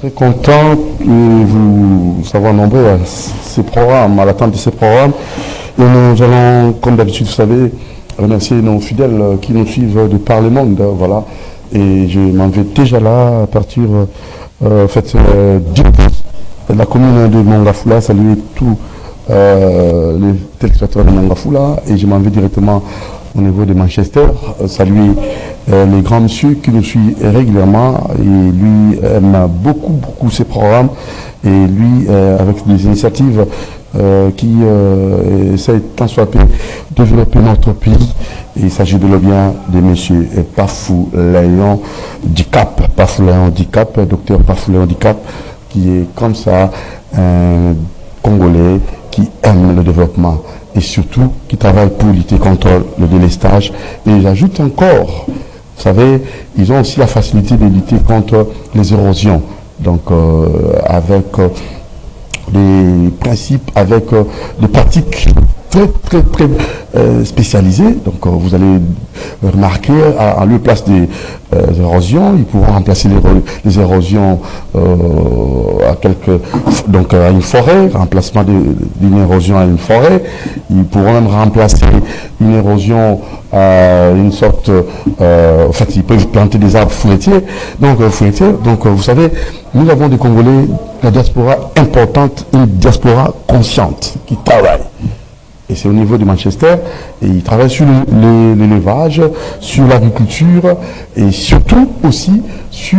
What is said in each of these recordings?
Très content de vous savoir nombreux à ces programmes, à l'attente de ces programmes. Et nous allons, comme d'habitude, vous savez, remercier nos fidèles qui nous suivent de par le monde. Voilà. Et je m'en vais déjà là à partir de la commune de Mangafula, saluer tous les téléspectateurs de Mangafula. Et je m'en vais directement au niveau de Manchester, saluer les grands messieurs qui nous suivent régulièrement. Et lui aime beaucoup ces programmes. Et lui, avec des initiatives qui essaient tant soit peu de développer notre pays. Et il s'agit de le bien de monsieur Pafou Léon Dicap, docteur Pafou Léon Dicap, qui est comme ça un Congolais qui aime le développement et surtout qui travaille pour lutter contre le délestage. Et j'ajoute encore, vous savez, ils ont aussi la facilité de lutter contre les érosions. Donc avec des principes, avec des pratiques très spécialisées. Donc vous allez remarquer en lieu place des érosions, ils pourront remplacer les érosions à une forêt, remplacement d'une érosion à une forêt. Ils pourront même remplacer une érosion à une sorte, en fait, ils peuvent planter des arbres fruitiers. Donc vous savez, nous avons des Congolais, la diaspora importante, une diaspora consciente qui travaille. Et c'est au niveau de Manchester, et ils travaillent sur l'élevage, sur l'agriculture, et surtout aussi sur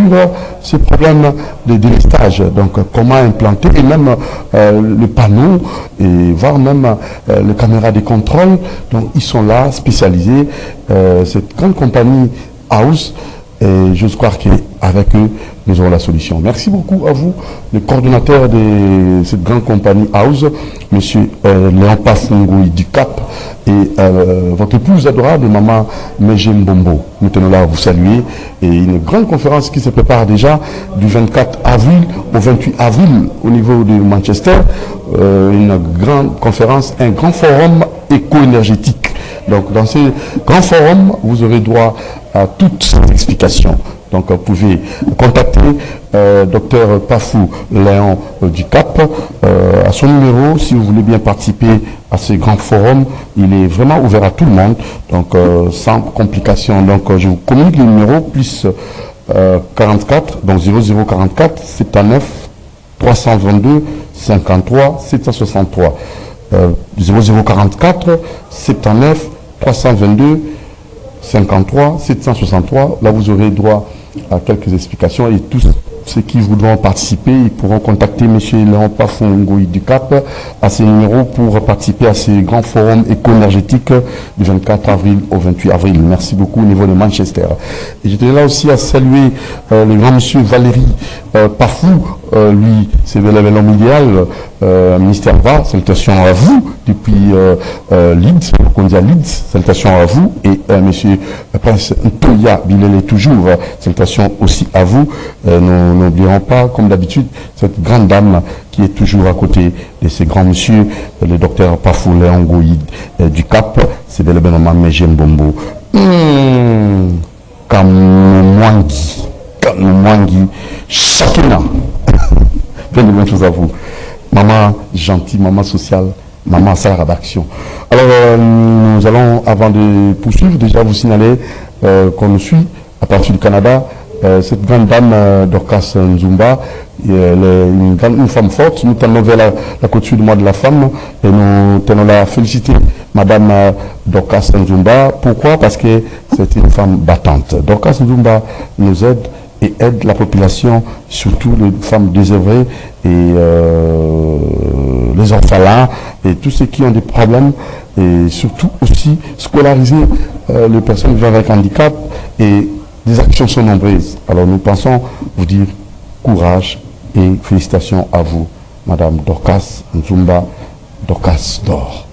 ces problèmes de délestage. Donc comment implanter, et même le panneau, et voire même les caméras de contrôle. Donc ils sont là, spécialisés. Cette grande compagnie House, et j'ose croire qu'avec eux, nous aurons la solution. Merci beaucoup à vous, le coordonnateur de cette grande compagnie House, M. Léon Pafou du Cap, et votre épouse adorable, Maman Mejem Bombo. Nous tenons là à vous saluer. Et une grande conférence qui se prépare déjà du 24 avril au 28 avril au niveau de Manchester. Une grande conférence, un grand forum éco-énergétique. Donc dans ce grand forum, vous aurez droit à toutes ces explications. Donc vous pouvez contacter Dr Pafou Léon du Cap à son numéro si vous voulez bien participer à ce grand forum. Il est vraiment ouvert à tout le monde, donc sans complication. Donc je vous communique le numéro plus 44, donc 0044 79 322 53 763 0044 79 322 53 763. Là vous aurez droit à quelques explications, et tous ceux qui voudront participer, ils pourront contacter M. Léon Pafou du Cap à ce numéro pour participer à ce grand forum éco-énergétique du 24 avril au 28 avril. Merci beaucoup au niveau de Manchester. Et j'étais là aussi à saluer le grand monsieur Valérie Pafou, lui c'est l'événement mondial, ministère va, salutations à vous depuis Leeds, Leeds, salutations à vous, et monsieur Prince Ntoya Bilele toujours, salutations aussi à vous. Nous n'oublierons pas, comme d'habitude, cette grande dame qui est toujours à côté de ces grands monsieur, le docteur Pafou Léon du Cap, c'est bel et bien maman Mejem Bombo. Kamwangi, Chakina. Plein de bonnes choses à vous. Maman gentille, maman sociale, maman à sa rédaction. Alors, nous allons, avant de poursuivre, déjà vous signaler qu'on nous suit à partir du Canada. Cette grande dame Dorcas Nzumba, une femme forte. Nous tenons vers la couture du mois de la femme, et nous tenons à féliciter Madame Dorcas Nzumba. Pourquoi? Parce que c'est une femme battante. Dorcas Nzumba nous aide et aide la population, surtout les femmes désœuvrées et les orphelins et tous ceux qui ont des problèmes, et surtout aussi scolariser les personnes vivant avec handicap. Et des actions sont nombreuses. Alors nous pensons vous dire courage et félicitations à vous, Madame Dorcas Nzumba, Dorcas d'or.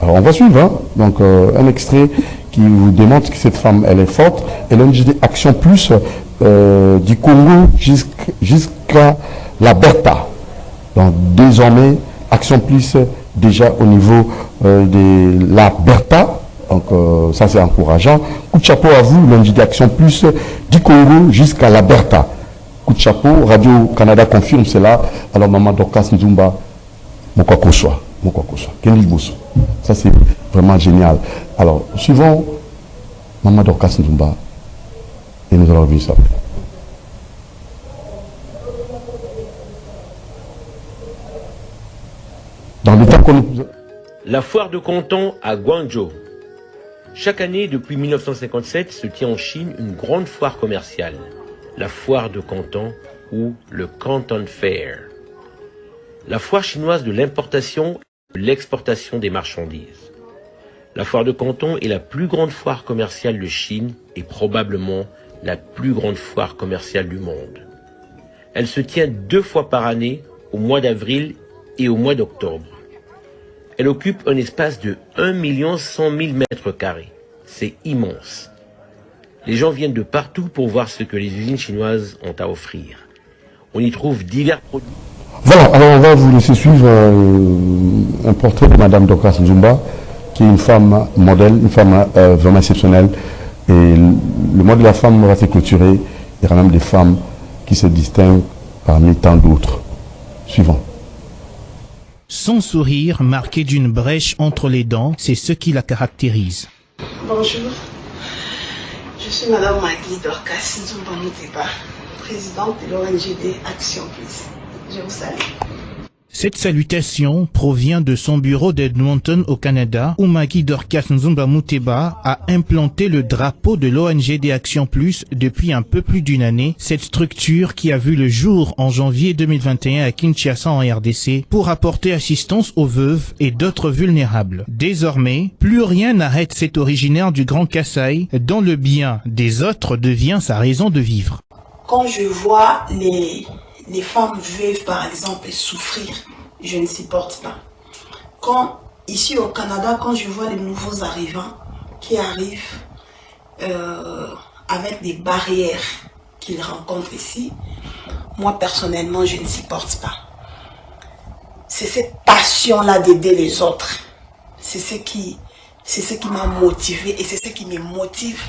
Alors on va suivre, hein? Donc un extrait qui vous démontre que cette femme, elle est forte. Elle a une action plus du Congo jusqu'à la Bertha. Donc désormais, Action Plus déjà au niveau de la Bertha. Donc ça c'est encourageant. Coup de chapeau à vous, l'ONG d'Action Plus du Congo jusqu'à la Bertha. coup de chapeau. Radio-Canada confirme cela. Alors, Maman Dorcas Nzumba, Mokwakoshwa. Kenil Bosso. Ça, c'est vraiment génial. Alors, suivons Maman Dorcas Nzumba et nous allons revenir ça. Dans le temps qu'on nous... La foire de Canton à Guangzhou. Chaque année, depuis 1957, se tient en Chine une grande foire commerciale, la foire de Canton ou le Canton Fair. La foire chinoise de l'importation et de l'exportation des marchandises. La foire de Canton est la plus grande foire commerciale de Chine et probablement la plus grande foire commerciale du monde. Elle se tient 2 fois par année, au mois d'avril et au mois d'octobre. Elle occupe un espace de 1 100 000 mètres carrés. C'est immense. Les gens viennent de partout pour voir ce que les usines chinoises ont à offrir. On y trouve divers produits. Voilà, alors on va vous laisser suivre un portrait de Madame Dorcas Nzumba, qui est une femme modèle, une femme vraiment exceptionnelle. Et le mot de la femme va se clôturer. Il y a même des femmes qui se distinguent parmi tant d'autres. Suivant. Son sourire, marqué d'une brèche entre les dents, c'est ce qui la caractérise. Bonjour, je suis Madame Maggie Dorcas Nzumba Muteba, présidente de l'ONGD Action Plus. Je vous salue. Cette salutation provient de son bureau d'Edmonton au Canada, où Maggie Dorcas Nzumba Muteba a implanté le drapeau de l'ONGD Action Plus depuis un peu plus d'une année. Cette structure qui a vu le jour en janvier 2021 à Kinshasa en RDC pour apporter assistance aux veuves et d'autres vulnérables. Désormais, plus rien n'arrête cet originaire du Grand Kasaï dont le bien des autres devient sa raison de vivre. Quand je vois les femmes veuves, par exemple, souffrir, je ne supporte pas. Quand, ici au Canada, quand je vois les nouveaux arrivants qui arrivent avec des barrières qu'ils rencontrent ici, moi, personnellement, je ne supporte pas. C'est cette passion-là d'aider les autres. C'est ce qui m'a motivé et c'est ce qui me motive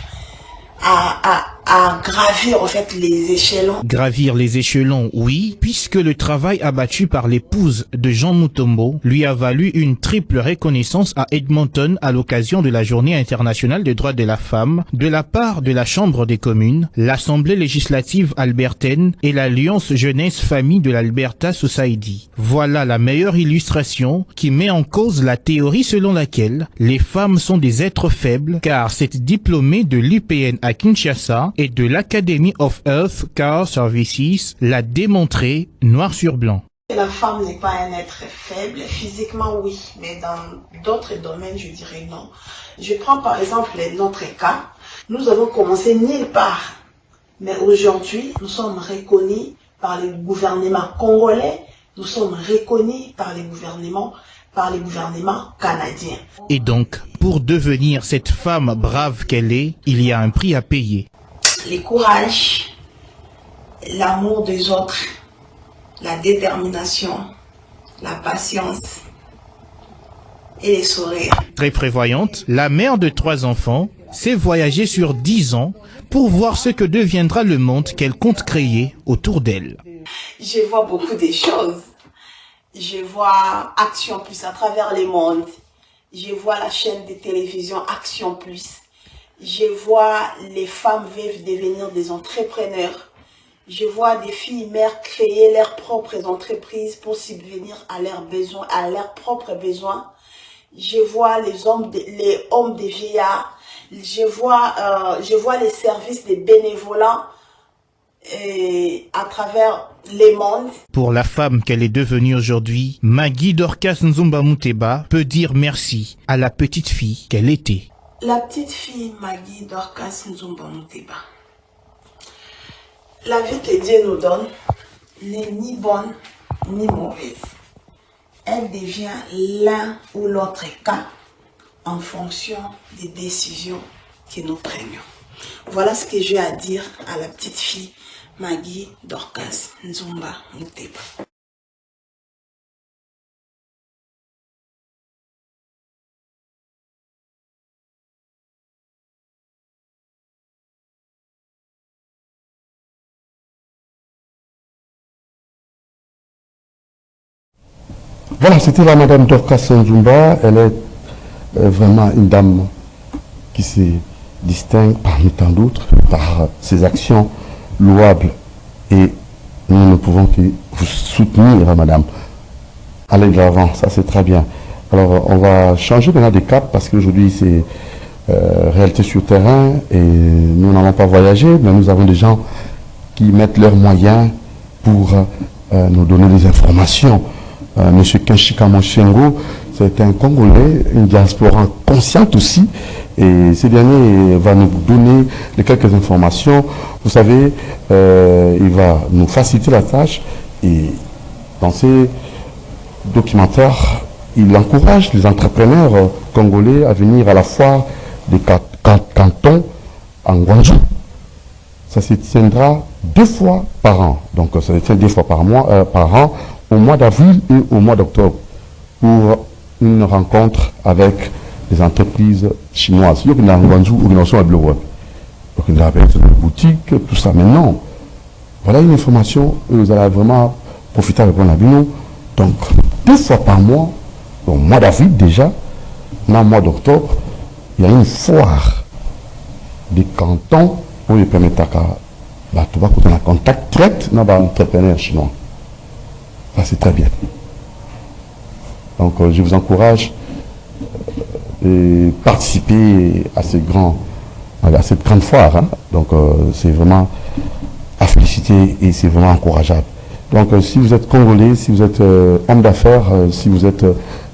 à gravir en fait les échelons. Gravir les échelons, oui, puisque le travail abattu par l'épouse de Jean Mutombo lui a valu une triple reconnaissance à Edmonton à l'occasion de la Journée internationale des droits de la femme, de la part de la Chambre des communes, l'Assemblée législative albertaine et l'Alliance Jeunesse Famille de l'Alberta Society. Voilà la meilleure illustration qui met en cause la théorie selon laquelle les femmes sont des êtres faibles, car cette diplômée de l'UPN à Kinshasa et de l'Academy of Health Care Services l'a démontré noir sur blanc. La femme n'est pas un être faible, physiquement oui, mais dans d'autres domaines je dirais non. Je prends par exemple notre cas, nous avons commencé nulle part, mais aujourd'hui nous sommes reconnus par les gouvernements congolais, nous sommes reconnus par les gouvernements canadiens. Et donc, pour devenir cette femme brave qu'elle est, il y a un prix à payer. Le courage, l'amour des autres, la détermination, la patience et les sourires. Très prévoyante, la mère de 3 enfants s'est voyagée sur 10 ans pour voir ce que deviendra le monde qu'elle compte créer autour d'elle. Je vois beaucoup de choses. Je vois Action Plus à travers le monde. Je vois la chaîne de télévision Action Plus. Je vois les femmes veuves devenir des entrepreneurs. Je vois des filles mères créer leurs propres entreprises pour subvenir à leurs besoins, à leurs propres besoins. Je vois les hommes des vieillards. Je vois les services des bénévolents à travers les mondes. Pour la femme qu'elle est devenue aujourd'hui, Maggie Dorcas Nzumba Muteba peut dire merci à la petite fille qu'elle était. La petite fille Maggie Dorcas Nzumba Muteba. La vie que Dieu nous donne n'est ni bonne ni mauvaise. Elle devient l'un ou l'autre cas en fonction des décisions que nous prenions. Voilà ce que j'ai à dire à la petite fille Maggie Dorcas Nzumba Muteba. Voilà, c'était la madame Dorcas Nzumba. Elle est vraiment une dame qui se distingue parmi tant d'autres par ses actions louables. Et nous ne pouvons que vous soutenir, madame. Allez de l'avant, ça c'est très bien. Alors, on va changer maintenant de cap parce qu'aujourd'hui c'est réalité sur terrain et nous n'allons pas voyager, mais nous avons des gens qui mettent leurs moyens pour nous donner des informations. Monsieur Kenshika Moshengo, c'est un Congolais, une diaspora consciente aussi, et ce dernier va nous donner quelques informations. Vous savez, il va nous faciliter la tâche et dans ces documentaires, il encourage les entrepreneurs congolais à venir à la foire des cantons en Guangzhou. Ça se tiendra 2 fois par an. Donc ça se tient 2 fois par an, au mois d'avril et au mois d'octobre, pour une rencontre avec les entreprises chinoises. Il y a une Guangzhou ou une à Bleu. Donc il y a des boutiques, tout ça. Mais non, voilà une information, vous allez vraiment profiter avec mon abino. Donc 2 fois par mois, au mois d'avril déjà, dans le mois d'octobre, il y a une foire des cantons où il permet de avoir un contact direct avec les entrepreneurs chinois. Ça, c'est très bien. Donc, je vous encourage à participer à cette grande foire. Hein. Donc, c'est vraiment à féliciter et c'est vraiment encourageable. Donc, si vous êtes Congolais, si vous êtes homme d'affaires, si vous êtes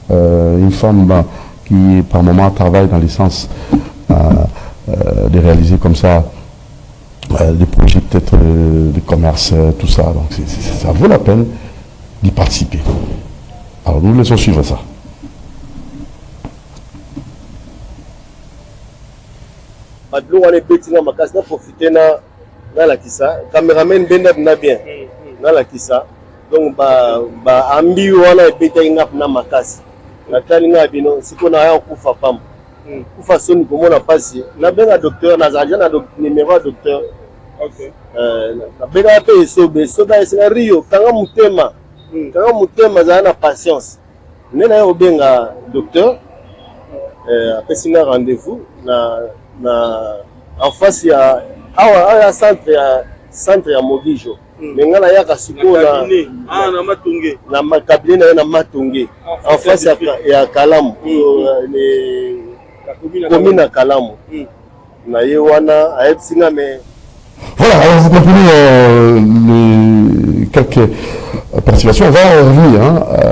une femme qui, par moment, travaille dans le sens de réaliser comme ça des projets peut-être de commerce, tout ça. Donc, ça vaut la peine d'y participer. Alors, nous laissons suivre ça. Badlo wane betinga makasi na profiter na la kisa cameraman benda na bien na la kisa donc ba ambi wana beta ngap na makasi na talinga bino siko na ya kufa pam kufa soni komona pasi na benga docteur na zaja na numéro docteur. OK na benga pe sobe esa rio kanga mutema za na patience nena yo benga docteur après singa rendez-vous en face ya awa centre ya Mogijo menga na yaka siko na matunge na makabine na matunge en face ya Kalamu commune Kalamu na ye wana ayesinga mais voilà, alors vous comprenez quelques participations. On va revenir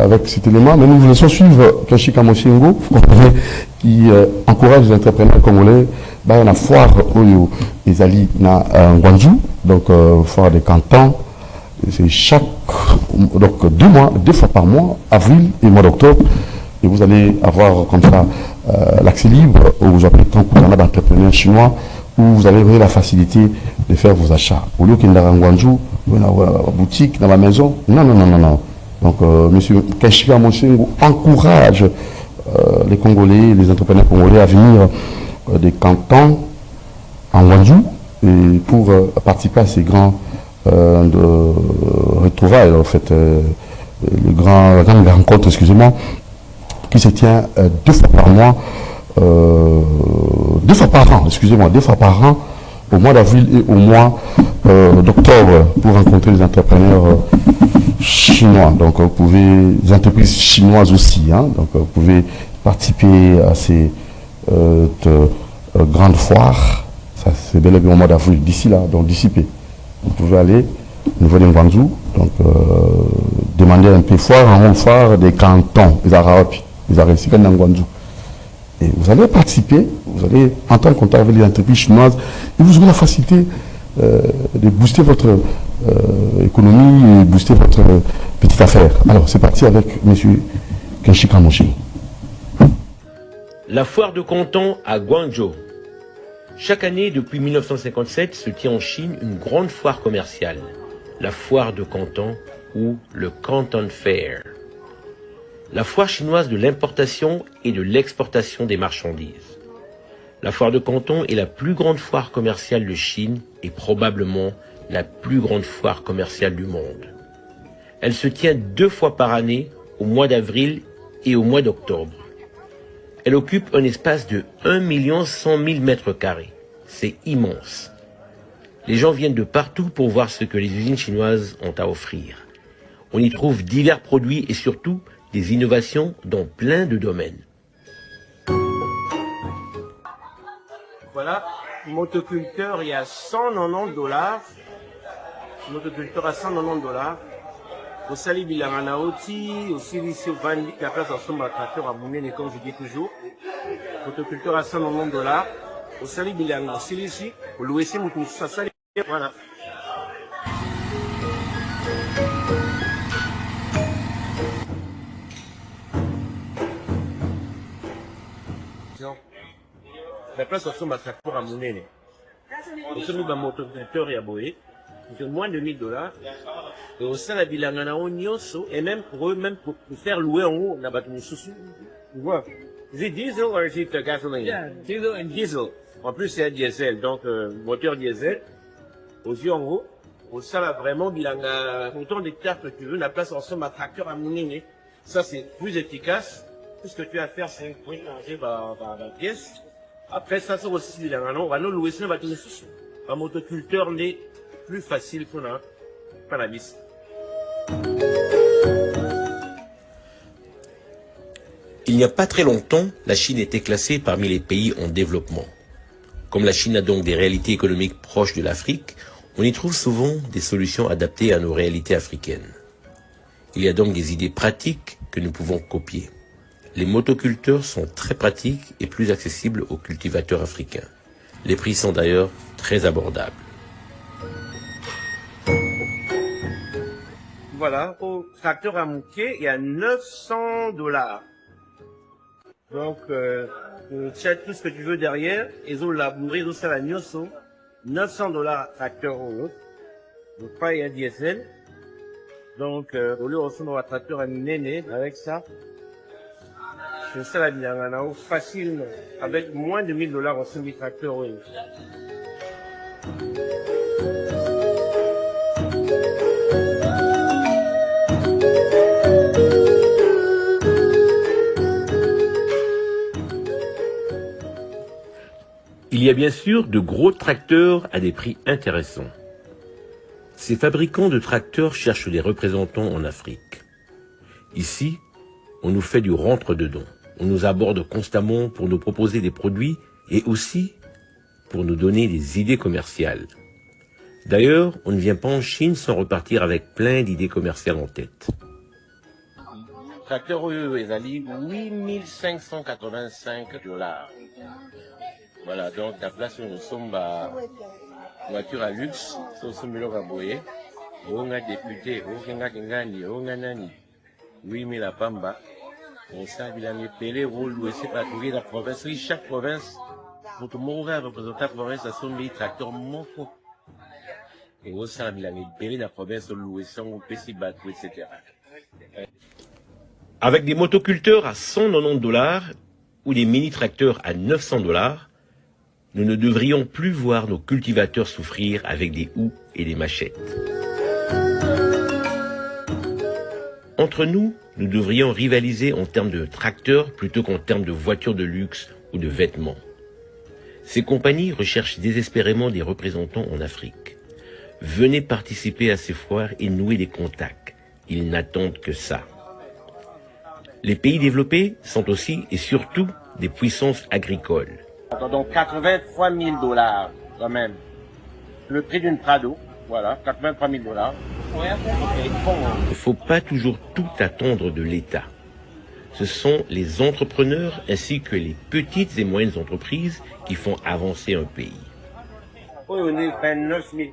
avec cet élément, mais nous vous laissons suivre Kenshika Moshengo, vous comprenez, qui encourage les entrepreneurs congolais dans la foire Oyo Ezali na Guangzhou, donc foire des cantons. C'est donc 2 fois par mois, avril et mois d'octobre, et vous allez avoir comme ça l'accès libre aux entrepreneurs d'entrepreneurs chinois, où vous avez la facilité de faire vos achats. Au lieu qu'il y ait un Guangzhou, dans la boutique, dans la maison. Non. Donc, M. Kenshika Moshengo encourage les Congolais, les entrepreneurs congolais à venir des cantons en Guangzhou et pour participer à ces grands retrouvailles, en fait, la grande rencontre, excusez-moi, qui se tient 2 fois par mois. 2 fois par an, excusez-moi, 2 fois par an, au mois d'avril et au mois d'octobre, pour rencontrer les entrepreneurs chinois. Donc, vous pouvez, les entreprises chinoises aussi, hein, donc vous pouvez participer à ces grandes foires. Ça, c'est bel et bien au mois d'avril, d'ici là, donc d'ici peu. Vous pouvez aller au niveau de Guangzhou, donc demander un peu foire des cantons, les Arabes, les Arabes, dans Guangzhou. Et vous allez participer, vous allez entrer en contact avec les entreprises chinoises et vous aurez la facilité de booster votre économie et booster votre petite affaire. Alors, c'est parti avec M. Kenshika Moshengo. La foire de Canton à Guangzhou. Chaque année, depuis 1957, se tient en Chine une grande foire commerciale, la foire de Canton ou le Canton Fair. La foire chinoise de l'importation et de l'exportation des marchandises. La foire de Canton est la plus grande foire commerciale de Chine et probablement la plus grande foire commerciale du monde. Elle se tient 2 fois par année au mois d'avril et au mois d'octobre. Elle occupe un espace de 1 100 000 mètres carrés. C'est immense. Les gens viennent de partout pour voir ce que les usines chinoises ont à offrir. On y trouve divers produits et surtout des innovations dans plein de domaines. Voilà, motoculteur, il y a $190. Motoculteur à $190. Au Sali Bilangana Oti, aussi ici au Vandi, la place en somme à tracteur à Mounene, comme je dis toujours. Motoculteur à $190. Au Sali Bilangana, aussi ici, au Louessi Moutoussa, ça Sali, voilà. La place en somme à tracteur à Mounene. Au Sali Bilangana, motoculteur à Boé. De moins de $1000. Et au sein de la Bilangana, et même pour eux, même pour faire louer en haut, on a battu une sous. Tu vois? Is it diesel or is it gasoline? Yeah. Diesel and diesel. En plus, c'est un diesel, donc moteur diesel. Aux yeux en haut. Au sein là, vraiment, Bilangana, autant d'hectares que tu veux, la place en somme à tracteur à Mounene. Ça, c'est plus efficace. Tout ce que tu as à faire, c'est changer la pièce. Après, ça, c'est aussi Bilangana, on va nous louer ça, on va battu une sous. Un motoculteur n'est plus facile qu'on a par la vis. Il n'y a pas très longtemps, la Chine était classée parmi les pays en développement. Comme la Chine a donc des réalités économiques proches de l'Afrique, on y trouve souvent des solutions adaptées à nos réalités africaines. Il y a donc des idées pratiques que nous pouvons copier. Les motoculteurs sont très pratiques et plus accessibles aux cultivateurs africains. Les prix sont d'ailleurs très abordables. Voilà, au tracteur à Mouquet, il y a $900. Donc, tu as tout ce que tu veux derrière, ils ont labouré, ils ont fait la nyoso, $900 tracteur au lot. Donc, pas il y a diesel. Donc, au lieu de un tracteur à Néné, avec ça, c'est ça la Bilangana, facile, avec moins de $1000 en semi-tracteur au lot. Il y a bien sûr de gros tracteurs à des prix intéressants. Ces fabricants de tracteurs cherchent des représentants en Afrique. Ici, on nous fait du rentre-dedans. On nous aborde constamment pour nous proposer des produits et aussi pour nous donner des idées commerciales. D'ailleurs, on ne vient pas en Chine sans repartir avec plein d'idées commerciales en tête. Tracteur Ezali, $8585. Voilà, donc la place où nous sommes, voiture à luxe, sur ce milo à boyer. On a député, on a Kengani, on a Nani, 8000 à Pamba. On s'est dit, on a payé, on loué, c'est pas tout la province. Oui, chaque province, pour tout le monde représenter la province, ça sont des tracteurs monco. Et on s'est dit, on a payé la province, on loué, on PC bateau, etc. Avec des motoculteurs à $190 ou des mini-tracteurs à $900, nous ne devrions plus voir nos cultivateurs souffrir avec des houes et des machettes. Entre nous, nous devrions rivaliser en termes de tracteurs plutôt qu'en termes de voitures de luxe ou de vêtements. Ces compagnies recherchent désespérément des représentants en Afrique. Venez participer à ces foires et nouer des contacts. Ils n'attendent que ça. Les pays développés sont aussi et surtout des puissances agricoles. Donc $83 000 quand même. Le prix d'une Prado, voilà, $83 000. Il ne faut pas toujours tout attendre de l'État. Ce sont les entrepreneurs ainsi que les petites et moyennes entreprises qui font avancer un pays. On est $29 000.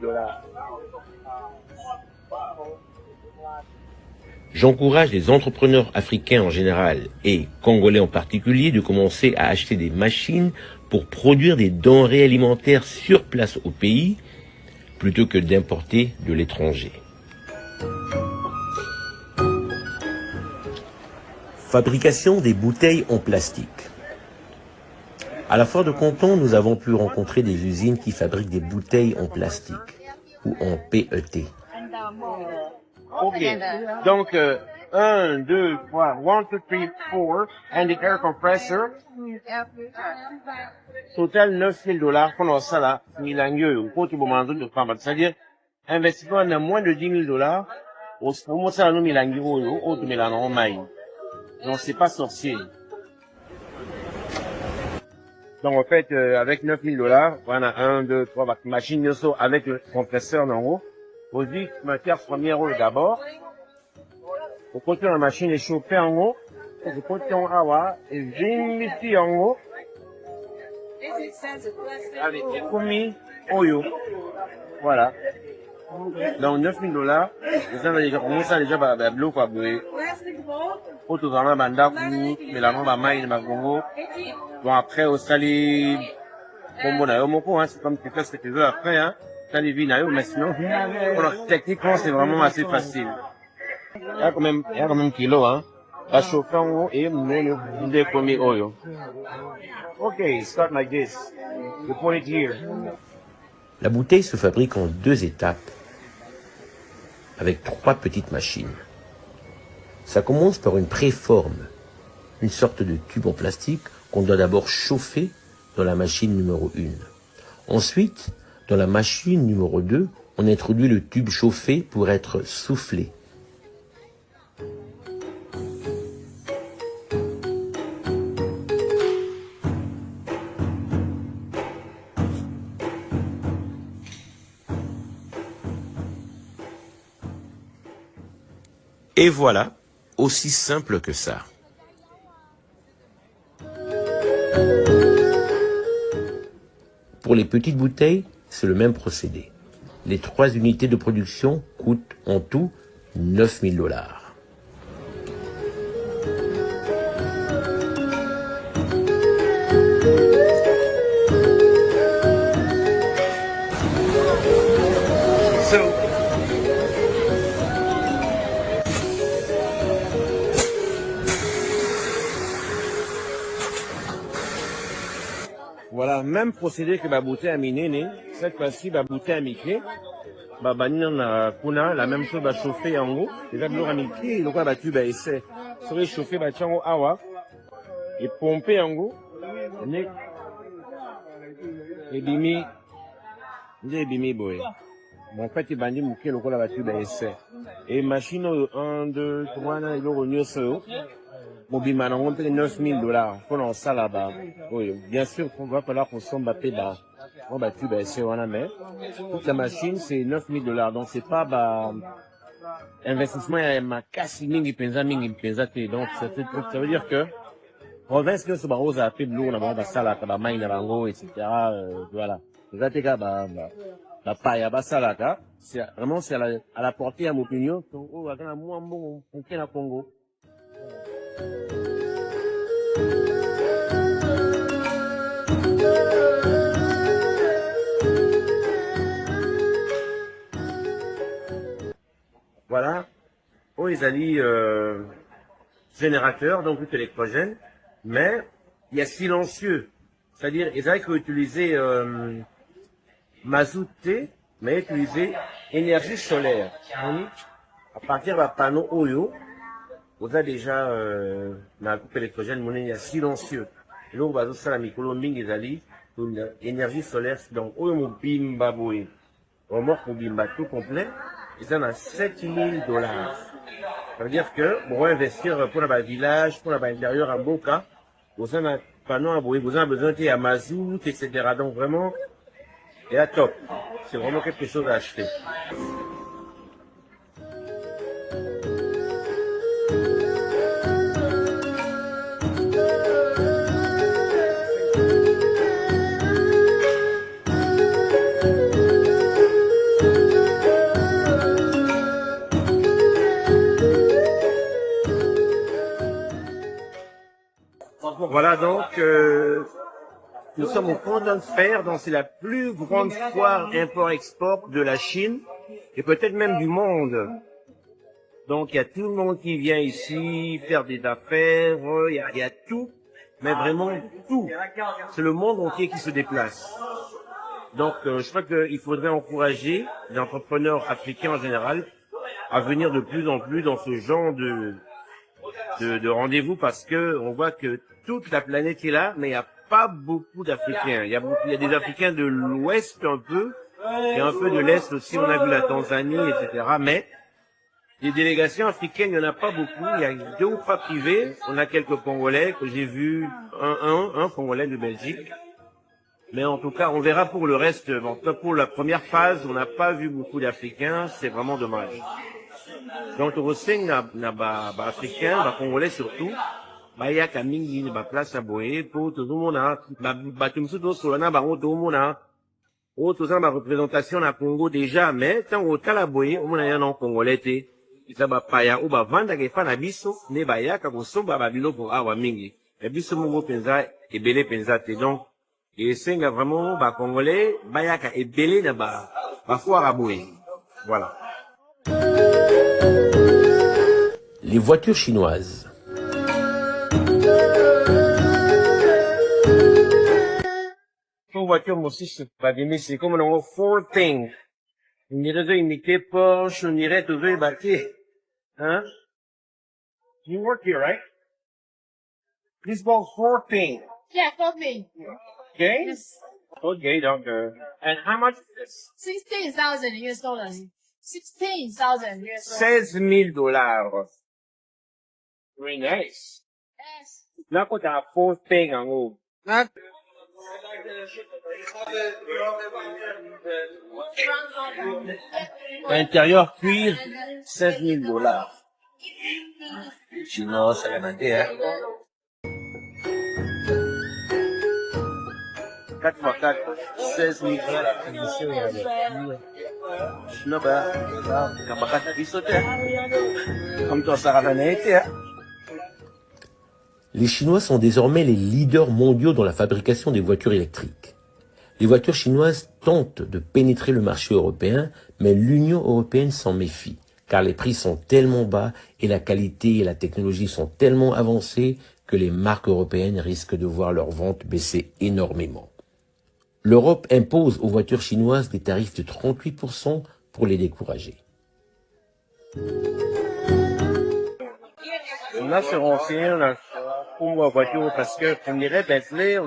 J'encourage les entrepreneurs africains en général et congolais en particulier de commencer à acheter des machines pour produire des denrées alimentaires sur place au pays plutôt que d'importer de l'étranger. Fabrication des bouteilles en plastique. À la foire de Canton, nous avons pu rencontrer des usines qui fabriquent des bouteilles en plastique ou en PET. Ok, donc 1, 2, 3, 1, 2, 3, 4, and the air compressor. Total $9,000 qu'on a ça là, milangio, pour tout le monde de prendre. C'est-à-dire, investissement de moins de $10,000, au moment ça nous milangio, au tout mélange maï. Donc c'est pas sorcier. Donc en fait, avec $9,000, on a 1, 2, 3 machines avec le compresseur en haut. Aujourd'hui, matière première d'abord. Au côté de la machine est chauffée en haut. Au côté en haut, et ici en haut. Avec commis oyo. Voilà. Donc $9,000, vous avez déjà commencé déjà par la bleu quoi boué. Auto dans la banda mais la nombre maï ma Congo. Bon après au sali bon na yo moko hein, c'est comme tu fais ce que tu veux après hein. Sali vie na yo mais sinon techniquement c'est vraiment assez facile. Il y a quand même kilo hein. La chauffer en haut et nous des commis oyo. Okay, start like this. You put it here. La bouteille se fabrique en 2 étapes avec 3 petites machines. Ça commence par une préforme, une sorte de tube en plastique qu'on doit d'abord chauffer dans la machine numéro 1. Ensuite, dans la machine numéro 2, on introduit le tube chauffé pour être soufflé. Et voilà, aussi simple que ça. Pour les petites bouteilles, c'est le même procédé. Les 3 unités de production coûtent en tout $9,000. Voilà, même procédé que la bouteille à miné, cette fois-ci, la bouteille à miqué, la même chose va chauffer en haut, déjà de l'eau à miqué, donc la tube à essai, serait chauffé, va en haut, awa, et pomper en haut, et bimi, boy. Bon, en fait, il bandit mouké, le la tube à essai. Et machine 1, 2, 3, il y a le Mobima, on paye $9,000 pour en ça là-bas. Oui, bien sûr, il va falloir qu'on s'en batte là. On va tu c'est on a mais toute la machine c'est $9,000. Donc c'est pas investissement à ma casse mingi penza donc ça veut dire que province que ce barose a fait de l'eau là-bas ça là ba main na bango etc. Voilà. Vous êtes gars ba paille ba ça là c'est vraiment c'est à la portée à mon opinion. Oh à moi bon on fait la Congo. Voilà. Oh, ils allaient générateur, donc tout électrogène, mais il y a silencieux. C'est-à-dire, ils allaient utiliser mazout, mais utiliser énergie solaire. À partir d'un panneau Oyo, vous avez déjà la coupe électrogène, il y a silencieux. Et là, on va faire la micro-lombing, ils allaient une énergie solaire. Donc, Oyo mo bimba boy. On mort pour bimba tout complet. Ils en ont $7,000. Ça veut dire que, pour investir pour le village, pour l'intérieur à Boca, vous avez un panneau à boy, vous avez besoin de mazout, etc. Donc, vraiment, et à top. C'est vraiment quelque chose à acheter. Voilà donc, nous sommes au Canton Fair, donc c'est la plus grande foire import-export de la Chine et peut-être même du monde. Donc il y a tout le monde qui vient ici faire des affaires, il y a tout, mais vraiment tout. C'est le monde entier qui se déplace. Donc je crois qu'il faudrait encourager les entrepreneurs africains en général à venir de plus en plus dans ce genre de rendez-vous parce que on voit que toute la planète est là, mais il n'y a pas beaucoup d'Africains. Il y a des Africains de l'Ouest un peu, et un peu de l'Est aussi. On a vu la Tanzanie, etc. Mais les délégations africaines, il n'y en a pas beaucoup. Il y a 2 ou 3 privés. On a quelques Congolais que j'ai vus, un Congolais de Belgique. Mais en tout cas, on verra pour le reste. En tout cas, pour la première phase, on n'a pas vu beaucoup d'Africains. C'est vraiment dommage. Donc, Roseng n'a Africain, Congolais surtout. Ya kamingi place à boye pour tout le monde représentation na Congo déjà mais tant au tala boye on a non congolais té ça paya ou vanda ke fa na biso ne ya ka kosomba ba biloko awa mingi et biso mo penza ebele penza té donc et senga vraiment congolais ya ka ebele na ba foire à boye voilà. Les voitures chinoises. Une voiture, moi aussi, c'est comme un Ford thing. On dirait imiter Porsche, on dirait toujours bâtir. Hein? You work here, right? This is called Ford thing. Yeah, for me. Okay? Yes. Okay, donc, and how much is this? 16,000 US dollars. 16,000 US dollars. $16,000. Very nice. Yes. Là, quand t'as un Ford thing en haut. Intérieur cuir, $16,000. Sinon, ça va monter, hein. 4x4, $16,000. Sinon, kabakat bisote. Comme toi, ça va été, hein. Les Chinois sont désormais les leaders mondiaux dans la fabrication des voitures électriques. Les voitures chinoises tentent de pénétrer le marché européen, mais l'Union européenne s'en méfie, car les prix sont tellement bas et la qualité et la technologie sont tellement avancées que les marques européennes risquent de voir leurs ventes baisser énormément. L'Europe impose aux voitures chinoises des tarifs de 38% pour les décourager. On a se renseigner, on a pour la voiture parce que on dirait Bentley,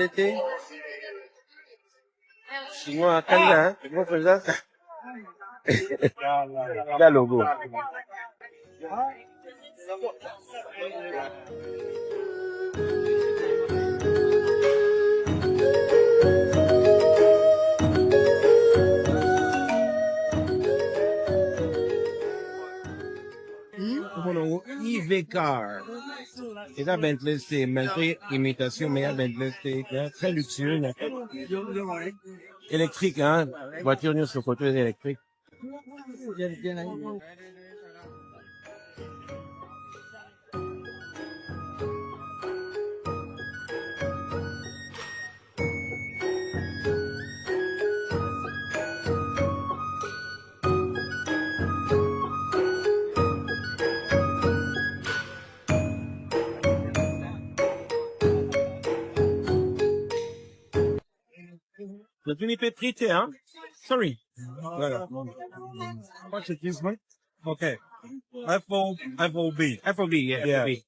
t'es. Chinois, Canada, hein, comment on fait ça? La logo. EV car. Et là, Bentley, c'est malgré imitation, mais Bentley, c'est très luxueux. Électrique, hein. Voiture sur le côté électrique. The Jimmy Petrite, huh? Sorry. What's it, this one? Okay. FOB, yeah. Yeah. FOB.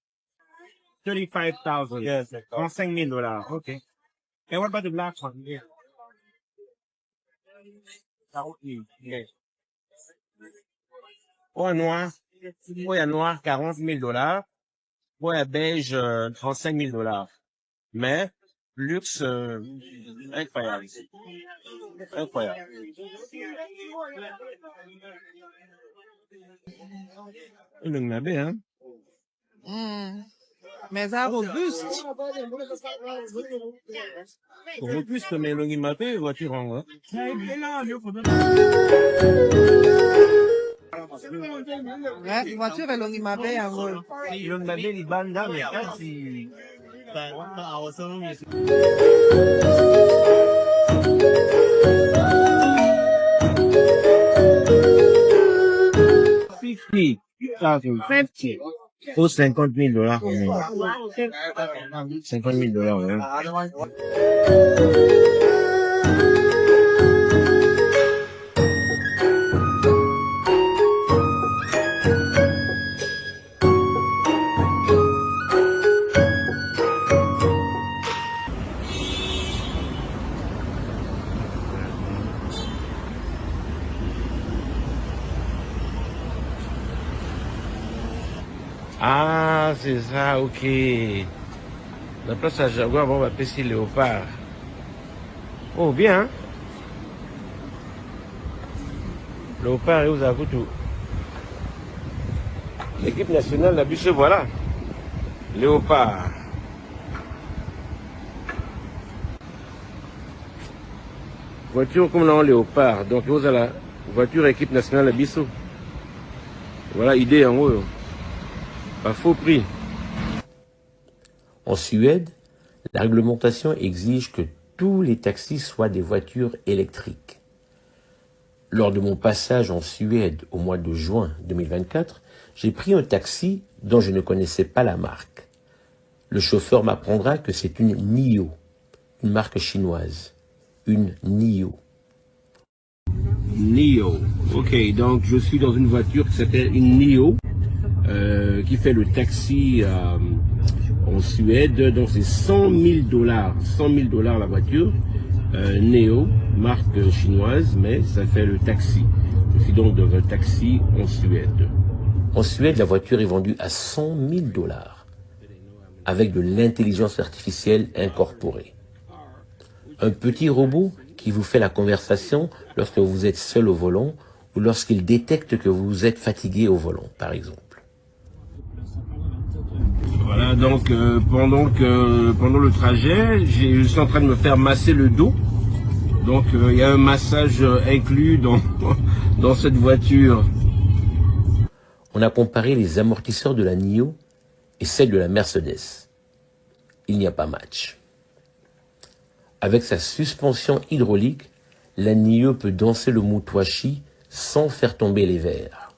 35,000. Yes. $35,000. Okay. And what about the black one? Yeah. Okay. Pour un noir, $40,000. Pour un beige, $35,000. Mais, luxe, incroyable. Incroyable. Il en avait, hein? Mais ça robuste. Robuste, mais il m'a fait voiture en, hein? Ouais, voiture est longue, ma paix en gros. Il en avait les bandes, mais quasi. 50. Pour $50,000. $50,000, hein. Ah, c'est ça, ok. La place à Jaguar, on va passer Léopard. Oh, bien. Hein? Léopard et aux Avoutou. L'équipe nationale, la bus, voilà. Léopard. Voiture comme dans Léopard. Donc, vous avez la voiture équipe nationale, la Bissot. Voilà, idée en haut. Pas faux prix. En Suède, la réglementation exige que tous les taxis soient des voitures électriques. Lors de mon passage en Suède au mois de juin 2024, j'ai pris un taxi dont je ne connaissais pas la marque. Le chauffeur m'apprendra que c'est une NIO, une marque chinoise. Une NIO. NIO. Ok, donc je suis dans une voiture qui s'appelle une NIO, qui fait le taxi en Suède. Donc c'est 100 000 $. 100 000 $ la voiture. NIO, marque chinoise, mais ça fait le taxi. Je suis donc dans un taxi en Suède. En Suède, la voiture est vendue à 100 000 $, avec de l'intelligence artificielle incorporée. Un petit robot qui vous fait la conversation lorsque vous êtes seul au volant ou lorsqu'il détecte que vous êtes fatigué au volant, par exemple. Voilà, donc pendant le trajet, je suis en train de me faire masser le dos. Donc il y a un massage inclus dans cette voiture. On a comparé les amortisseurs de la NIO et celles de la Mercedes. Il n'y a pas match. Avec sa suspension hydraulique, la NIO peut danser le moutouachi sans faire tomber les verres.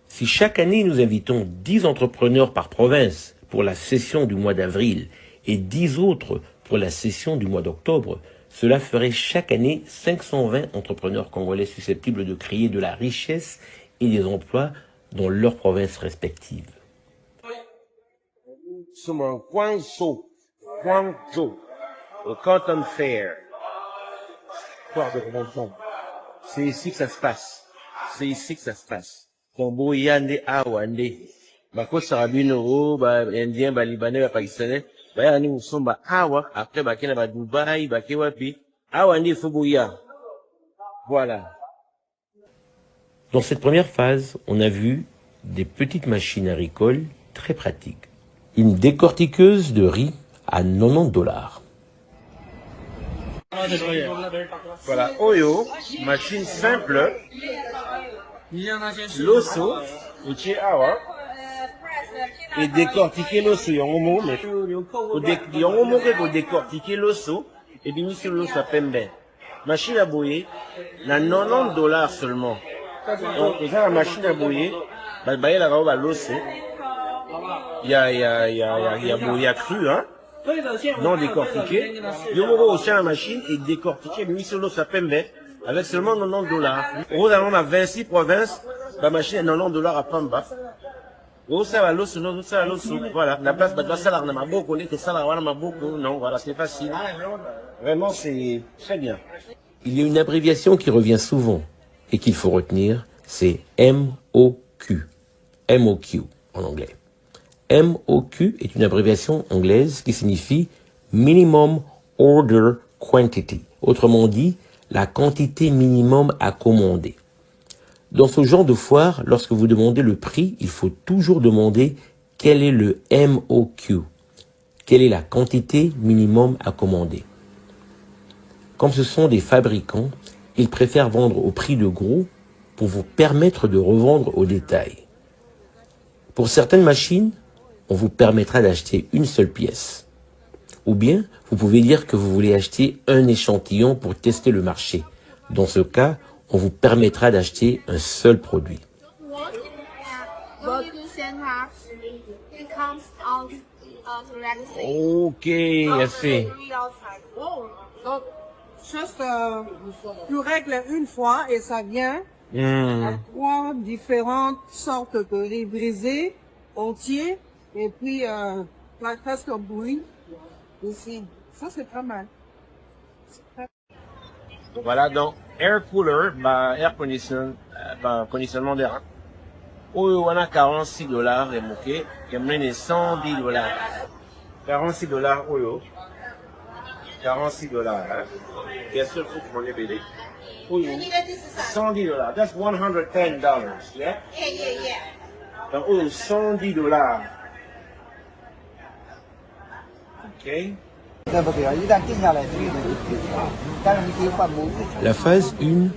Si chaque année nous invitons 10 entrepreneurs par province pour la session du mois d'avril et 10 autres pour la session du mois d'octobre, cela ferait chaque année 520 entrepreneurs congolais susceptibles de créer de la richesse et des emplois dans leurs provinces respectives. Nous sommes en Guangzhou, au Canton Fair. Foire de Canton. C'est ici que ça se passe. C'est ici que ça se passe. Tombo yande awande. Bako sarabino, indien, libanais, pakistanais. Yani musomba awa, après bakena ba Dubaï, bakewapi. Awande fubuya. Voilà. Dans cette première phase, on a vu des petites machines agricoles très pratiques. Une décortiqueuse de riz à 90 $. Voilà, Oyo, machine simple. L'osso, awa. Et décortiquer l'osso, yongomo, mais yongomo que décortiquer l'osso, et bien sur l'osso à pembe. Machine à bouillir, na 90 $ seulement. Donc, ils ont la machine à bouillir, bah, la robe à l'osso. Il y a bouillir cru, hein. Non décortiqué. Yongomo aussi à la machine et décortiqué, mis sur l'osso à pembe, avec seulement 90 $. Au on a 26 provinces, la machine est 90 $ à Pamba. Voilà, la place, non, voilà, c'est facile. Vraiment, c'est très bien. Il y a une abréviation qui revient souvent et qu'il faut retenir, c'est MOQ. MOQ en anglais. MOQ est une abréviation anglaise qui signifie Minimum Order Quantity. Autrement dit, la quantité minimum à commander. Dans ce genre de foire, lorsque vous demandez le prix, il faut toujours demander quel est le MOQ. Quelle est la quantité minimum à commander. Comme ce sont des fabricants, ils préfèrent vendre au prix de gros pour vous permettre de revendre au détail. Pour certaines machines, on vous permettra d'acheter une seule pièce. Ou bien, vous pouvez dire que vous voulez acheter un échantillon pour tester le marché. Dans ce cas, on vous permettra d'acheter un seul produit. Ok, assez. Donc, juste, tu règles une fois et ça vient à 3 différentes sortes de riz brisés, entiers, et puis presque bouilli aussi. Ça, c'est pas mal. Voilà, donc air cooler, air conditionnement d'air. Oyo wana $46 et moqué, qui amène $110. $46 oyo. $46. Hein. Bien sûr, faut que mon ébélé. Oyo. $110. That's $110. Yeah? Yeah. Donc oyo, $110. Ok. La phase 1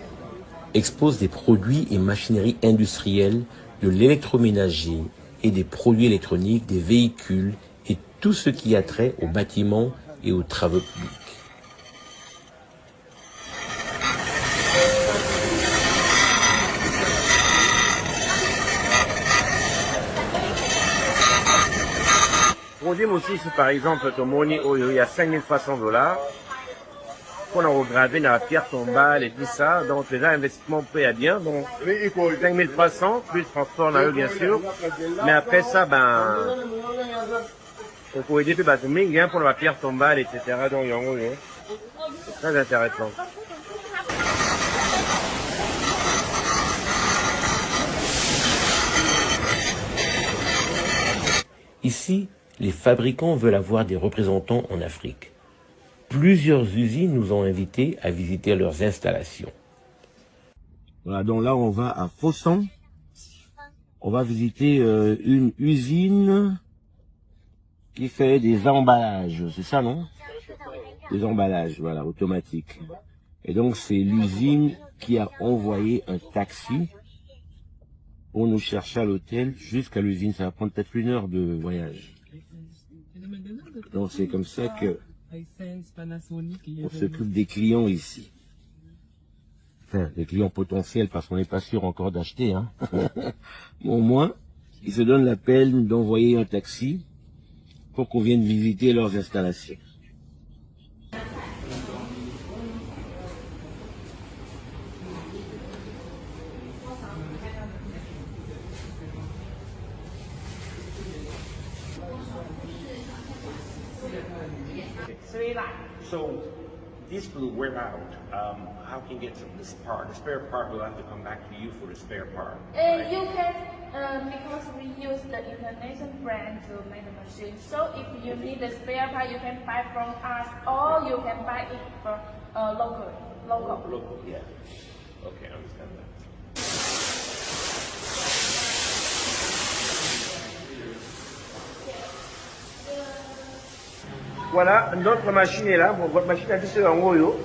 expose des produits et machineries industrielles, de l'électroménager et des produits électroniques, des véhicules et tout ce qui a trait aux bâtiments et aux travaux publics. Produit aussi, si par exemple, ton money, il y a $5,300. Qu'on a regravé dans la pierre tombale et tout ça. Donc, déjà, investissement paye bien. Donc, 5,300, plus transport, bien sûr. Mais après ça, on peut aider pour la pierre tombale, etc. Donc, c'est très intéressant. Ici, les fabricants veulent avoir des représentants en Afrique. Plusieurs usines nous ont invités à visiter leurs installations. Voilà, donc là, on va à Fosson. On va visiter une usine qui fait des emballages. C'est ça, non? Des emballages, voilà, automatiques. Et donc, c'est l'usine qui a envoyé un taxi pour nous chercher à l'hôtel jusqu'à l'usine. Ça va prendre peut-être 1 heure de voyage. Donc, c'est comme ça que on s'occupe des clients ici. Enfin, des clients potentiels parce qu'on n'est pas sûr encore d'acheter. Hein. Au moins, ils se donnent la peine d'envoyer un taxi pour qu'on vienne visiter leurs installations. So this will wear out. How can you get this part? The spare part will have to come back to you for the spare part. And you can, because we use the international brand to make the machine. So if you need the spare part, you can buy from us, or you can buy it from local. Local, yeah. Okay, I understand that. Voilà, notre machine est là. Bon, votre machine a dit sur un yo.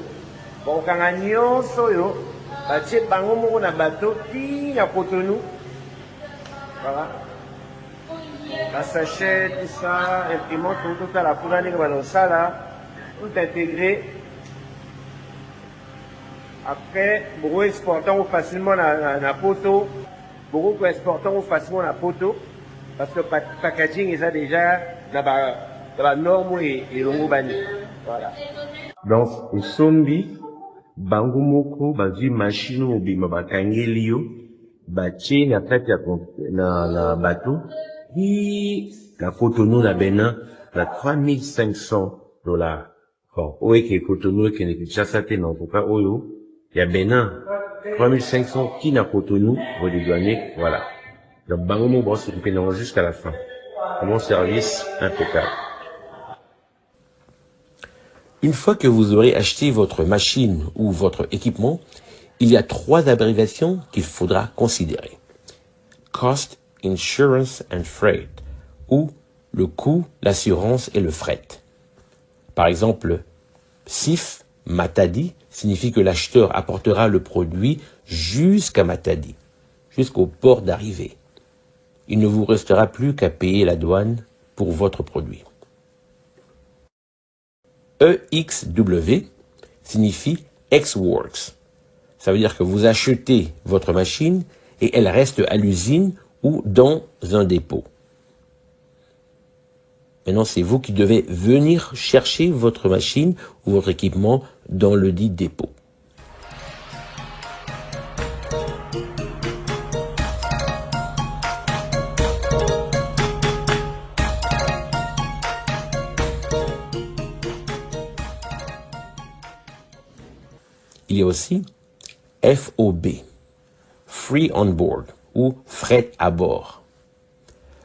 Bon, quand on a yo, batie bango moko na bateau, ti na Cotonou. Voilà. La sachet, tout ça, imprimante, tout ça, la poudre dans ça là, tout intégré. Après, beaucoup exportant facilement na poto, beaucoup exportant facilement na poto, parce que packaging est déjà la norme et longo bani. Voilà. Donc, au sombi, bango moko, bazi machine ou bima bakangeli yo, batie na kati ya na bateau, na Cotonou na Bénin, na $3,500. Bon, oye ke Cotonou ke ne Kinshasa te non, pourquoi oyo, il y a Bénin, 3,500 qui na Cotonou, vous dédouanez, voilà. Donc, bango moko, c'est du jusqu'à la fin. Mon service impeccable. Une fois que vous aurez acheté votre machine ou votre équipement, il y a 3 abréviations qu'il faudra considérer. Cost, Insurance and Freight, ou le coût, l'assurance et le fret. Par exemple, CIF, Matadi, signifie que l'acheteur apportera le produit jusqu'à Matadi, jusqu'au port d'arrivée. Il ne vous restera plus qu'à payer la douane pour votre produit. EXW signifie Ex-Works. Ça veut dire que vous achetez votre machine et elle reste à l'usine ou dans un dépôt. Maintenant, c'est vous qui devez venir chercher votre machine ou votre équipement dans le dit dépôt. Il y a aussi FOB, Free on Board, ou fret à bord.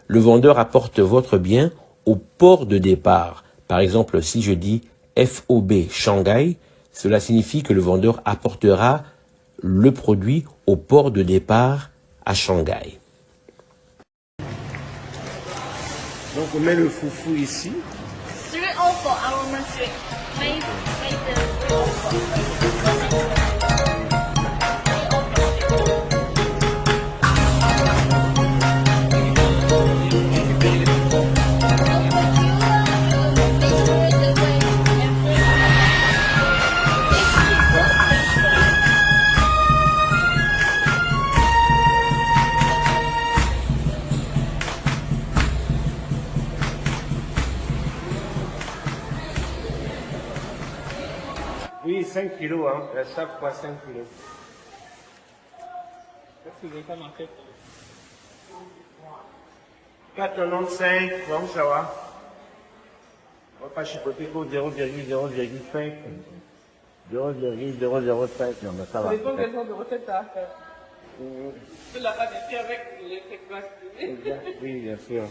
Le vendeur apporte votre bien au port de départ. Par exemple, si je dis FOB Shanghai, cela signifie que le vendeur apportera le produit au port de départ à Shanghai. Donc on met le foufou ici. 304 our machine. Make the 304. Oui, 5 kilos, hein. Chaque fois 5 kilos. Qu'est-ce que vous avez pas marqué? 4,95, bon, ça va. On va pas chipoter pour 0,0,5. 0,005, non, mais ça va. Ça dépend quel genre de recette tu as à faire. Tu l'as pas fait avec les classiques. Oui, bien sûr.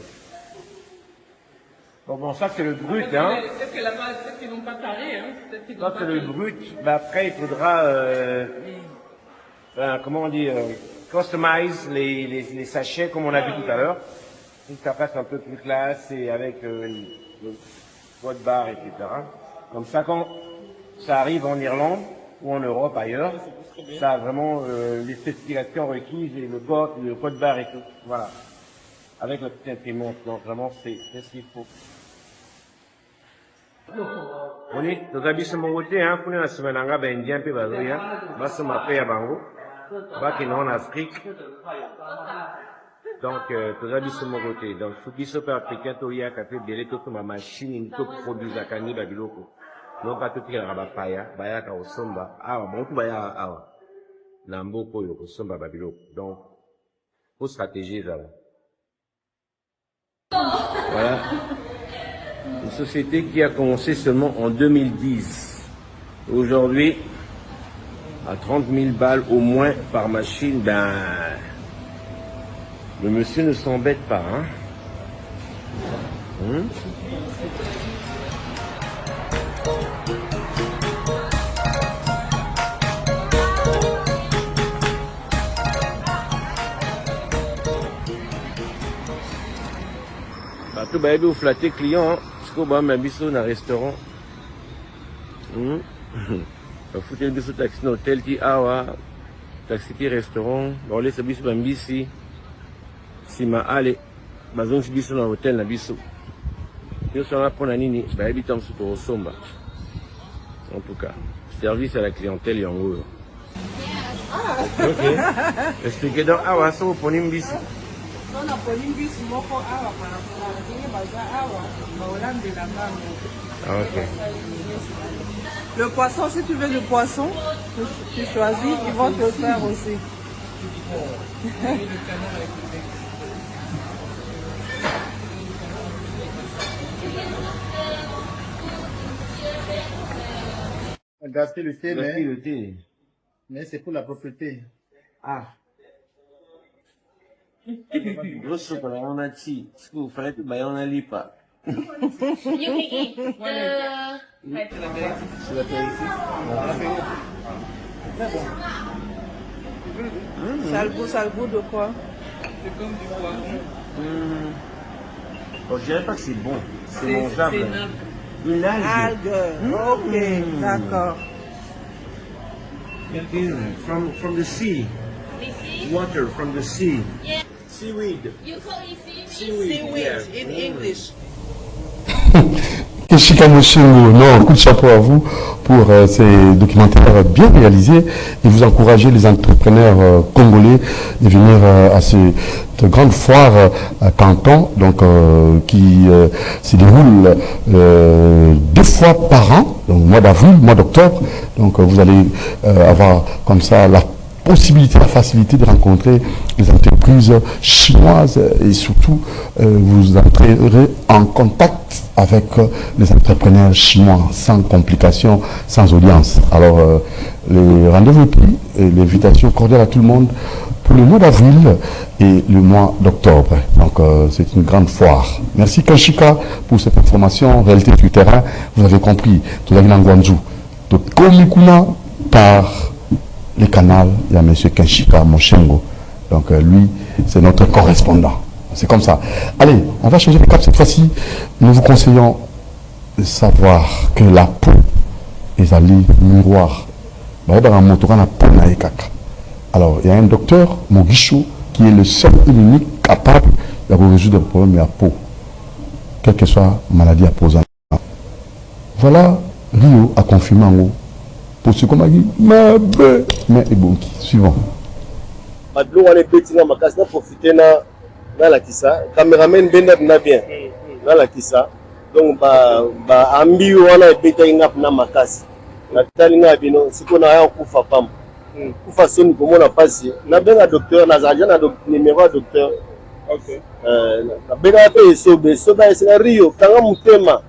Bon, ça c'est le brut, hein. Peut-être que là-bas, peut-être qu'ils n'ont pas carré, hein. Ça c'est le brut. Ben, après, il faudra, comment on dit, customize les sachets comme on a vu tout à l'heure. Pour que ça fasse un peu plus classe et avec le code barre, etc. Comme ça, quand ça arrive en Irlande ou en Europe ailleurs, ça a vraiment les spécifications requises et le code barre et tout. Voilà. Avec la petite imprimante. Donc vraiment, c'est ce qu'il faut. Oni, tozabiso mongote, hein, pour la semaine, on va bien indien pe bazoya, baso mape ya bango, baki non Afrique. Donc, tozabiso mongote. Donc, fukiso pe africain to ya kafe bele to ma machine to produire kani babiloko. Non pas tout kila rabapaya, baya ka osomba, awa, montu baya awa. Na mboko yo osomba babiloko. Donc, pour stratégie là. Voilà. Une société qui a commencé seulement en 2010. Aujourd'hui, à 30 000 balles au moins par machine, ben, le monsieur ne s'embête pas, hein. Tout va vous flatter client, parce que bah même biso dans restaurant. Foutre le biso taxi dans hôtel qui awa, taxi qui restaurant, bon laisse biso même bisi. Si ma allez, bazon biso dans hôtel na biso. Nous sommes là pour la nini, bah habitant sous au somba. En tout cas, service à la clientèle et en haut. Ok. Expliquez donc awa ça vous prenez bisi. Ah, okay. Le poisson, si tu veux le poisson, tu choisis, ils vont te faire aussi. Gaspiller le thé, mais c'est pour la propreté. Ah. Grosso pour la onati, ce que vous faites, bah on a lipa. You can eat the... C'est la périphérie. Ça a le goût de quoi? C'est comme du poisson. Bon, je dirais pas que c'est bon, c'est mangeable. Une algue. Ok, d'accord. From the sea. Water from the sea. Yeah. Seaweed. You call it Seaweed yeah. in English. Keshika Moshengo, non, coup de chapeau à vous pour ces documentaires bien réalisés et vous encouragez les entrepreneurs congolais de venir à cette grande foire à Canton, donc qui se déroule 2 fois par an, donc mois d'avril, mois d'octobre. Donc vous allez avoir comme ça la possibilité, la facilité de rencontrer les entreprises chinoises et surtout vous entrerez en contact avec les entrepreneurs chinois, sans complications, sans audience. Alors, les rendez-vous pris et l'invitation cordiale à tout le monde pour le mois d'avril et le mois d'octobre. Donc, c'est une grande foire. Merci Kanchika pour cette information, réalité du terrain. Vous avez compris, tout la Guangzhou, de Komikuna par les canaux, il y a M. Kanchika Moshengo. Donc, lui, c'est notre correspondant. C'est comme ça. Allez, on va changer de cap cette fois-ci. Nous vous conseillons de savoir que la peau est allée miroir. Alors, il y a un docteur, Mogisho, qui est le seul et l'unique capable de résoudre le problème de la peau, quelle que soit la maladie à poser. Voilà, Rio a confirmé en haut. Pour ce qu'on a dit, mais et bon, suivant. Madlo wane beti na makasi na profiter na la kisa cameraman benda na bien na la kisa donc ba ambi wana beti ngap na makasi na tali na bino siko na ya kufa pam kufa soni ko mona pasi na benga docteur na zaja na numéro docteur OK na benga pe sobe esa Rio kanga mutema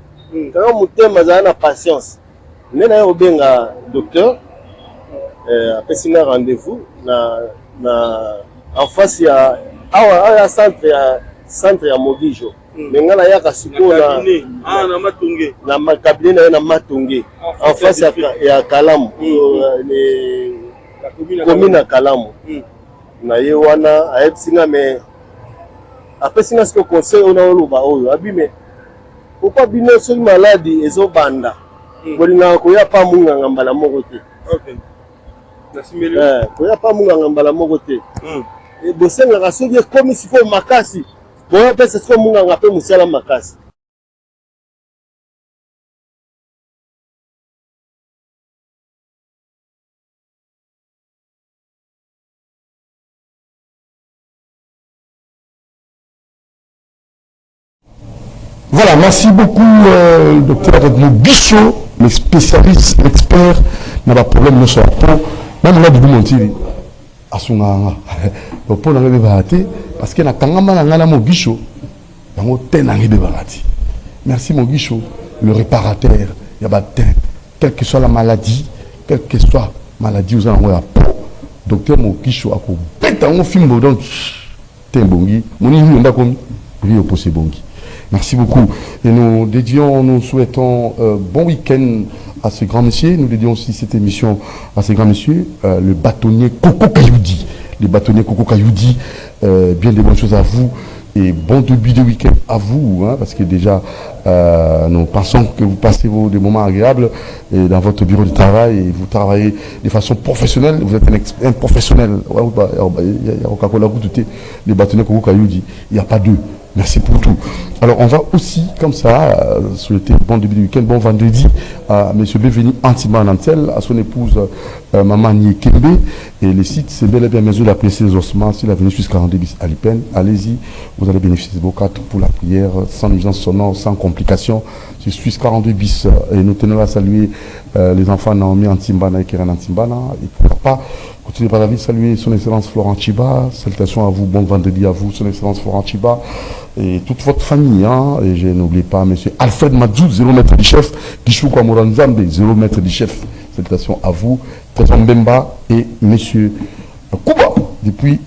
za na patience nena yo benga docteur apesi na rendez-vous en face ya awa centre ya Mogijo mengana ya kasiko na matunge na makabine na matunge en face ya Kalamu la commune ya Kalamu na ye wana ayebisinga me apesinga siko conseil ona oluba oyo abime pourquoi bino soki maladi ezobanda bolinga koya pa munganga mbala moko te OK koya pa munganga mbala moko te bosengaka soki ekomi sikoyo makasi boya pesa sikoyo munganga mpe mosala makasi. Voilà, merci beaucoup, docteur Mogisho, le spécialiste, l'expert dans le problème de la peau. Même là, du montir à son anga. Le peau n'a pas été parce qu'il y a un kangama Mogisho. Il y a un tenang de balati. Merci Mogisho, le réparateur. Il y a un quelle que soit la maladie, quelle que soit la maladie, vous avez la peau. Docteur Mogisho a fait un film donc Tembongi. Mon niveau n'a pas comme lui au possé bongi. Merci beaucoup. Et nous souhaitons bon week-end à ce grand monsieur. Nous dédions aussi cette émission à ce grand monsieur, le bâtonnier Coco Kayoudi. Le bâtonnier Coco Kayoudi, bien des bonnes choses à vous et bon début de week-end à vous, hein, parce que déjà, nous pensons que vous passez des moments agréables dans votre bureau de travail et vous travaillez de façon professionnelle. Vous êtes un professionnel. Le bâtonnier Coco Kayoudi, il n'y a pas deux. Merci pour tout. Alors, on va aussi, comme ça, souhaiter bon début de week-end, bon vendredi à M. Béveni Antima Nantel, à son épouse Maman Niekembe. Et le site, c'est bel et bien mesure la prière des ossements, sur l'avenue Suisse 42 bis à Lipen. Allez-y, vous allez bénéficier de vos cartes pour la prière, sans nuisance sonore, sans complications. C'est Suisse 42 bis. Et nous tenons à saluer les enfants Naomi Antimbana et Keren Antimbana. Et pourquoi pas continuer par la vie, saluer son excellence Florent Chiba. Salutations à vous, bon vendredi à vous, son excellence Florent Chiba. Et toute votre famille, hein, et je n'oublie pas M. Alfred Madzou, 0 mètre du chef, Kishou Kwamoran Zambé, 0 mètre du chef. Salutations à vous, Président Mbemba et M. Kuba, depuis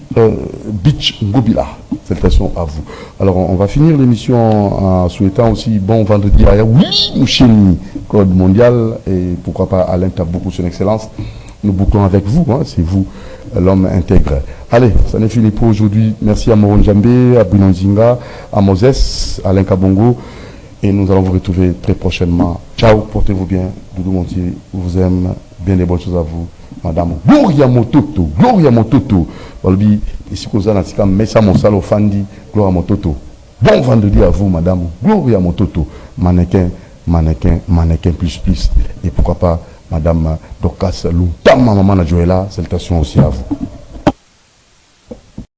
Beach Ngobila. Salutations à vous. Alors, on va finir l'émission en souhaitant aussi bon vendredi à Yaoui, Moucheni, Code mondial, et pourquoi pas Alain Taboukou, son excellence. Nous bouclons avec vous, hein, c'est vous, l'homme intègre. Allez, ça n'est fini pour aujourd'hui. Merci à Moron Djambé, à Bruno Nzinga, à Moses, à Alain Kabongo. Et nous allons vous retrouver très prochainement. Ciao, portez-vous bien. Doudou Montier vous aime. Bien des bonnes choses à vous. Madame Gloria Mototo, Gloria Mototo. Walbi, ici, vous avez un message à mon salon Fandi, Gloria Mototo. Bon vendredi à vous, madame Gloria Mototo. Mannequin, mannequin, mannequin plus. Et pourquoi pas, madame Dorcas Loutama, maman Joëla, salutations aussi à vous.